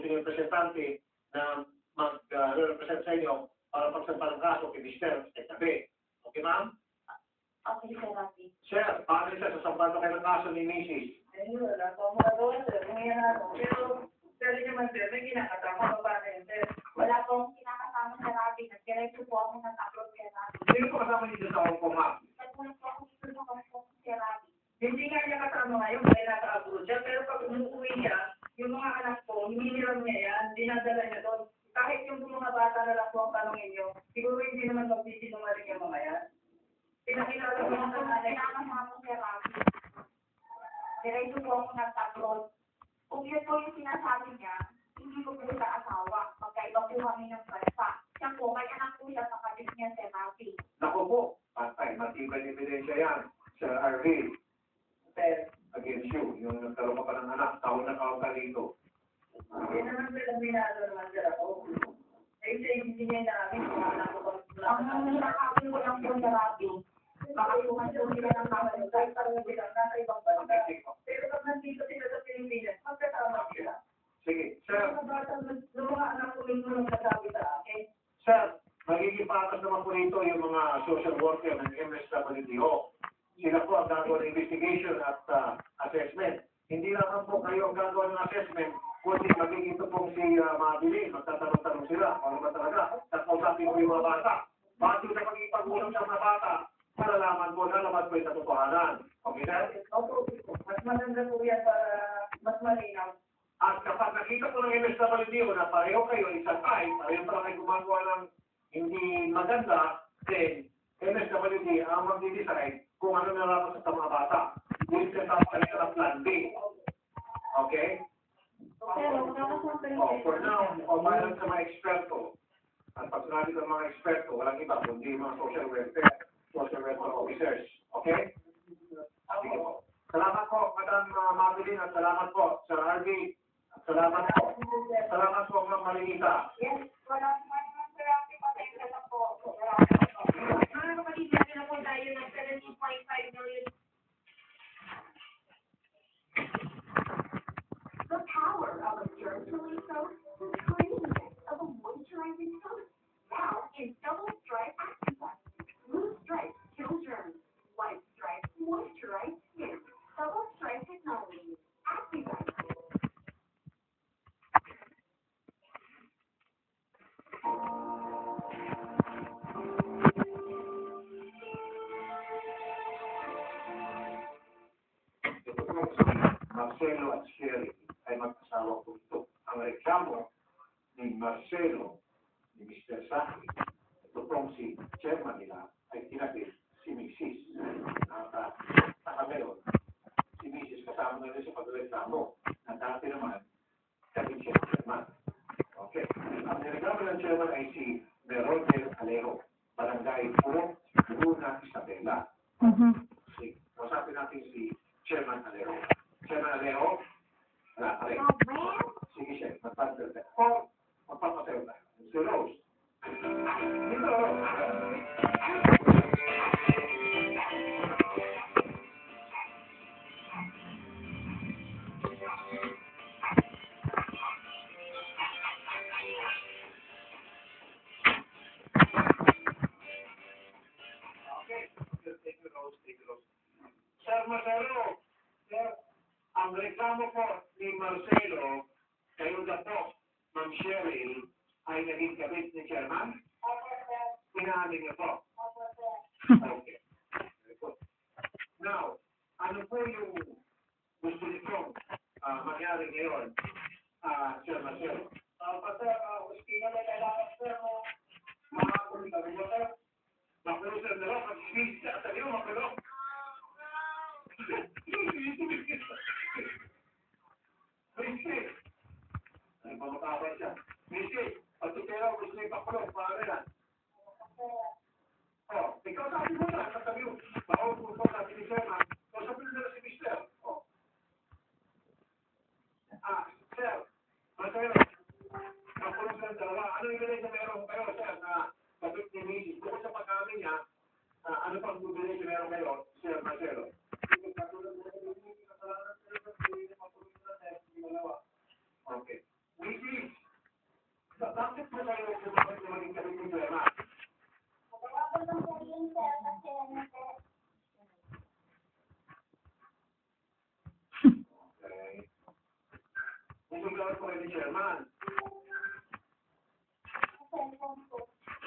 sino yung representante na mag-represent sa inyo para pagsampa ng kaso kay Mr. Etabe. Okay, ma'am? Okay, Sir Rafi. Sir, paano siya sasampan na kayo ng kaso ni Mrs.? Ayun, wala pa ako magawa, sir. Ngayon ako. Pero, pwede naman, sir, may kinakatama pa paano yun, sir. Wala po akong kinakasama sa Rafi. Nag-diretso po ako ng upload kay Rafi. Sino po kasama niyo dito sa Hong Kong, ma'am? Nagpunod po ako dito sa Hong Kong si Rafi. Hindi nga niya kasama ngayon, dahil naka-abroad siya. Pero pag umuwi niya, yung mga anak ko, hinihiram niya yan, dinadala niya doon. Kahit yung mga bata na lang po ang tanongin niyo, siguro hindi naman magsisinungaling yung mga yan. Pinakilala ko Wala ng po akong nanay. kinakasama si Rafi. Diretso po ako nag-upload. Kung yun po yung sinasabi niya, hindi ko po sa asawa. Magkaiba po kami ng bansa. Siya po, may anak po siya sa kapit niya si Rafi. Naku po, patay, matibay na ebidensya yan. Sir RV, Sir, against you, yung nagkaroon ka pa ng anak, taon na kaon ka rito. hindi naman sila minado naman sila ako. Eh, siya hindi niya namin kung anak ko Ang hinakapin ko lang po si Rafi. Baka tuman po sila ng kamay. kahit parang bilang nasa ibang bansa. Pero pag nandito sila sa Pilipinas, magkasama sila. Sige, sir, Yung mga bata, yung mga anak ko mismo nang nasabi sa akin. sir, magiging patas naman po rito yung mga social worker ng MSWDO. Sila po ang gagawa ng investigation at assessment. Hindi lang po kayo ang gagawa ng assessment, kundi magiging ito pong si Mabili, magtatanong-tanong sila, ano ba talaga, at kausapin ko yung mga bata. Bakit sa pag-ipag-usap sa mga bata, malalaman po na naman po yung katotohanan. Okay, sir? Opo, mas maganda po yan para mas malinaw. At kapag nakita po ng MSWDO na pareho kayo, isang time, pareho pa kayo gumagawa ng hindi maganda, then MSWD ang mag-decide kung ano narapat sa mga bata. Yung set-up kanila ng plan B. Okay? Pero, For now, umayon sa mga eksperto. At pag sinabi ko ng mga eksperto, walang iba, kundi mga social welfare officers. Okay? Sige po. Salamat po, Madam Mabilin, at salamat po, Sir Harvey. At salamat po. Salamat po, Ma'am Marinita. yes, wala naman naman si Rafi. Pasensya na po. Mga kapatid, natin na po tayo ng 17.5 million. The power of a germ-killing soap, the creaminess of a moisturizing soap. Now in double stripe Activax. Blue stripe kill germs. White stripe moisturize skin. Double stripe technology. Activax. Ito po si Marcelo at Sherry ay mag-asawa po ito. Ang reklamo ni Marcelo, ni Mr. Saki, ito pong si chairman nila, ay tinapit si Mrs. Naka ngayon, si Mrs. kasama na rin sa pagreklamo na dati naman, kami siya chairman. Okay. Ang nireklamo ng chairman ay si Meroner Alejo, Barangay Puro, Luna, Isabela. Sige, usapin natin si Chairman Alejo. Chairman Alejo, wala ka rin. Sige siya, magpapasal tayo. O, magpapasal tayo. Si Rose. Dito, Rose. Okay. Take the Rose, take the Rose. Sir Marcelo, sir, ang reklamo po ni Marcelo, kayo na po, Ma'am Cheryl, ay naging kabit ni Chairman? Pinaamin niyo po? Okay. Very good. Now, ano po yung gusto niyo mangyari ngayon, Sir Marcelo? Sir, ustina na kailangan, sir, makakulit kami mo, sir. Makulong sir na lang, pag-isip sa atin niyo, makulong. Missy! Ay, mamakabay siya. Missy, pati pera gusto niyo ipakulong, paano yan? Oh, ikaw sabi mo na, sabi mo, bawal po ito sabi ni Sherman, o sabi mo na si Mister. Oh. Sir, Mrs. Bakit mo tayo sumakot na maging kami problema? Natawagan lang po yun, sir, kasi ano, sir. Okay. Nasugawan ko kayo ni Chairman Sa cellphone po.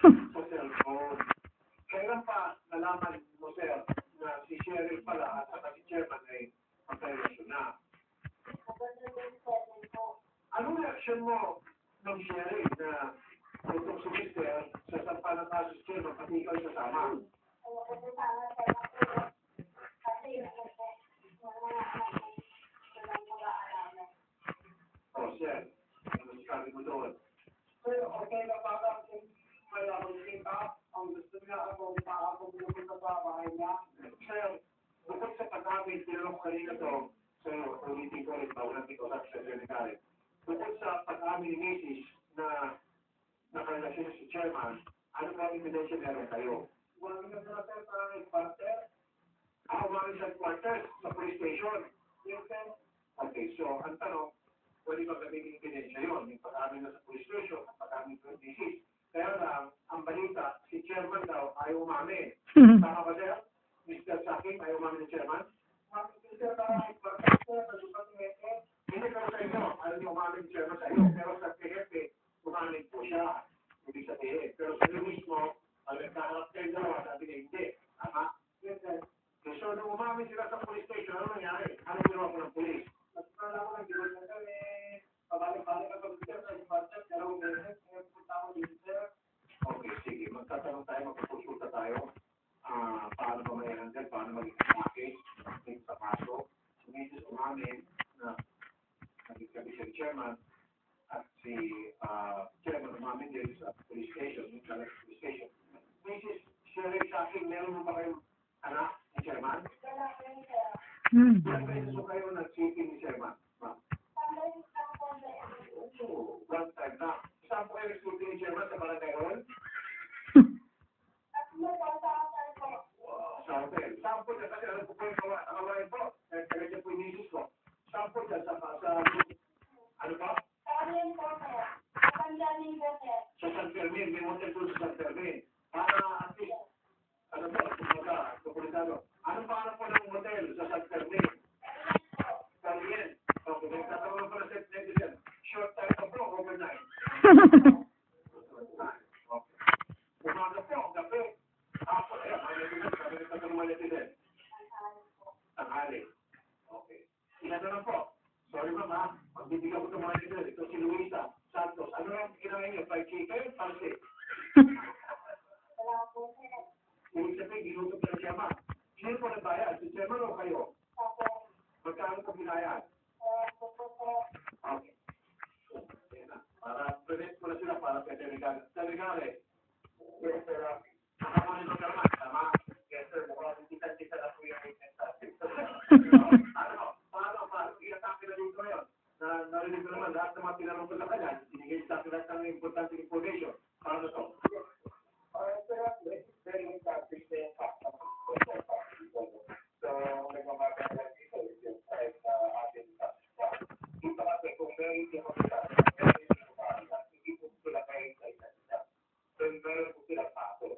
sa cellphone. Kailan pa nalaman mo, sir, na si Sheriff pala at saka si Chairman ay magkarelasyon na? Nagkakaroon 7 po. Anong reaksyon mo ng Sheriff na itong si Mr. sa sampa ng kaso si Chairman pati ikaw ay kasama? Ano ko po sana, sir, ako. Kasi yun po, sir. Yung mga anak ko, walang mag-aalala. Oh, sir, ano sabi mo doon? Sir, okay na para kung malaman kita, ang gusto niya ako, ako pumunta sa bahay niya. Sir, bukod sa pag-amin, tinanong ko kanina to, sir, ulitin ko rin, bawal natin ko sa Secretary. Bukod sa pag-amin ni Mrs. na nakarelasyon na si Chairman, ano ba ang ebidensya meron kayo? Huwag na sila sir sa partner. Umamin sa quarters sa police station. Yes, sir. Okay, so ang tanong, pwede ba gamitin ebidensya yun? Yung pag-amin na sa police station, ang pag-amin sa Mrs. Kaya lang, ang balita, si Chairman daw ayaw umamin. Tama ba, sir? Mr. Saking, ayaw umamin ni Chairman? Huwag na sila sa partner, sir, sa lupa ni Mete. Hindi pero sa inyo, ayaw niyo umamin ni Chairman sa iyo. Pero sa PF, umamin po siya. Ibig sabihin. Pero sa iyo mismo, ang nagkaharap kayo dalawa, sabi niya hindi. Tama? Yes, sir. So, nung umamin sila sa police station, ano nangyari? Ano ginawa ko ng police? Nagkala ko ng gilid na sir, pabalik-balik ako sir sa partner, dalawang beses, ngayon punta ako dito, sir. Okay, sige. Magtatanong tayo, magpupunta tayo. Paano ba may handle? Paano maging atake? Maging sa kaso. Sumisis umamin na naging sabi siya ni Chairman at si Chairman umamin din sa police station, yung sa police station. Mrs. Sheriff sa akin, meron mo ba kayong anak ni Chairman? Wala po yun, sir. Ilang beses mo kayo nag-sitting ni Chairman? Ma'am? Sandali lang po, sir. Oo, one time na. Saan po kayo nag-sitting ni Chairman sa Barangay Hall? Tatlo po sa hotel po. Sa hotel. Saan po dyan? Kasi alam ko po yung kawain po. Kaya dyan po yung misis ko. Saan po dyan? Sa ano pa? Sa Alien po, sir. Sa Panjamin po, sir. Sa San Fermin. May motel po sa San Fermin. Para at least, ano po, kumbaga, kukulisado. Ano pa po ng motel sa San Fermin? Carmen. Okay, nagtatanong po na sa netizen. Short time pa po, overnight. Okay. Umaga po, gabi. Ako, mga netizen, sabi nagtatanong mga netizen. Tanghali. Okay. Ilan na lang po. Sorry ma'am ha. Magbibigyan ko itong mga netizen. Ito si Luisa Santos. Ano lang ginawa niyo? Fried chicken? Pansit? Wala po, sir. Ibig sabihin, ginutom na siya ma'am. Sino po nagbayad? Si Chairman o kayo? Opo. Magkano po binayad? Po, sir. Okay. Yan na. Para present ko na sila para sa Telegale. Telegale. Yes, sir. Nakamonitor ka naman. Tama? Yes, sir. Mukhang kita na po yung witness natin. Paano? I-atake na dito ngayon. Narinig ko naman lahat ng mga tinanong ko sa kanya. Sinigay sa akin lahat ng importante information. Paano to? Sir, very important thing. So, nagmamaga na dito, yung side na atin sa dito kasi kung very difficult, hindi po sila kayo sa isa't isa. So, meron po sila paso.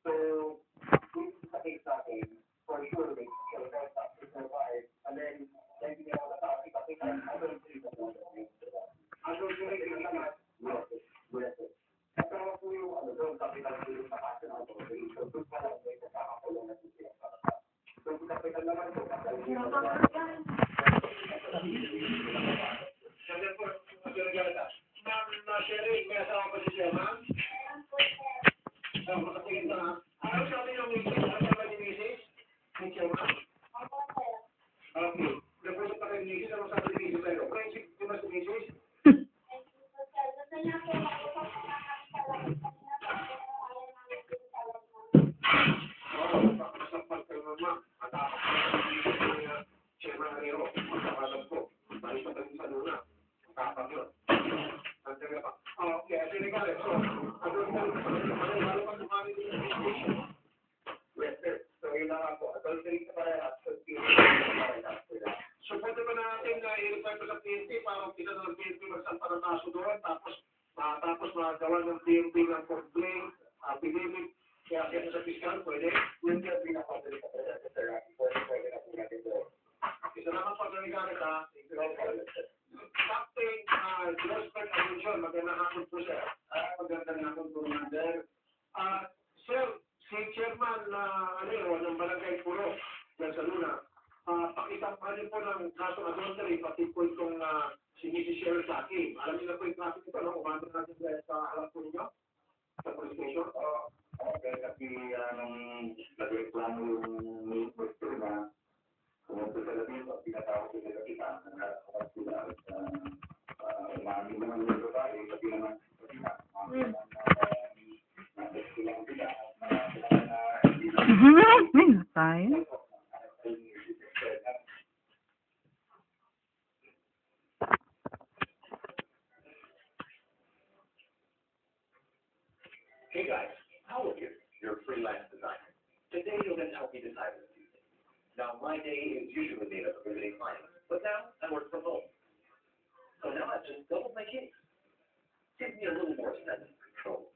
So, dito sa case natin, for sure, they should have to survive. And then, hindi nila matapos kasi other things that will happen. Other things that will happen. Pero po yung doon, kapital po yung sa kaso ng authority. So, doon pa lang may nakakakulong na sila. So, kapital naman po. Siyempre po, magkakagala. Ma'am Sherry, may asawa pa si Chairman? Meron po, sir. Ako sa tingin na. Ano sabi ng misis? Ano sabi ni misis? Ni Chairman? Opo, sir. Okay. Nagpunta pa kayo ni misis. Ano sabi ni misis sa'yo? Friendship, di ba si misis? Thank you po, sir. Gusto niya po mag-usap po namin sa lahat. Kasi natin, pero ayaw namin din sa lahat. Oo, pakasapal kayo naman. Matapos na yung misis ni Chairman Arero. Magkakalam po. Balik pa tayo sa luna. Matapang yun. Nandiyan ka pa. Okay, as in regard, so, ano pa lumami din yung misis? Yes, sir. So, yun lang ako. Adultery sa parehas. So, So, pwede ba na natin na i-refer sa PNP para pinano ng PNP magsampa ng kaso doon, tapos magawa ng PNP ng complaint, affidavit, kaya sa fiscal, pwede. Yun kaya pinapatuloy ka pwede na po natin doon. Salamat po sa Ricardo. Captain Joseph Aguncion, magandang hapon po sir. Magandang hapon po Commander. Sir, si Chairman ng Barangay Puro, yan sa Luna, pakisampahan po ng kaso adultery, pati po itong si Mrs. Cheryl Saki. Alam niyo na po yung kaso ito, no? Kumando natin sa alam po ninyo? Sa police station? Okay, kasi nung nag-reklamo yung question na pumunta sa labing at pinatawag ko sila kita na nakakapag sila at umami naman yung babae kasi naman nasa silang sila at May tayo. Hey guys, how are you? You're a freelance designer. Today you're going to help me decide a few things. Now my day is usually made up of visiting clients, but now I work from home. So now I've just doubled my case. Gives me a little more sense of control.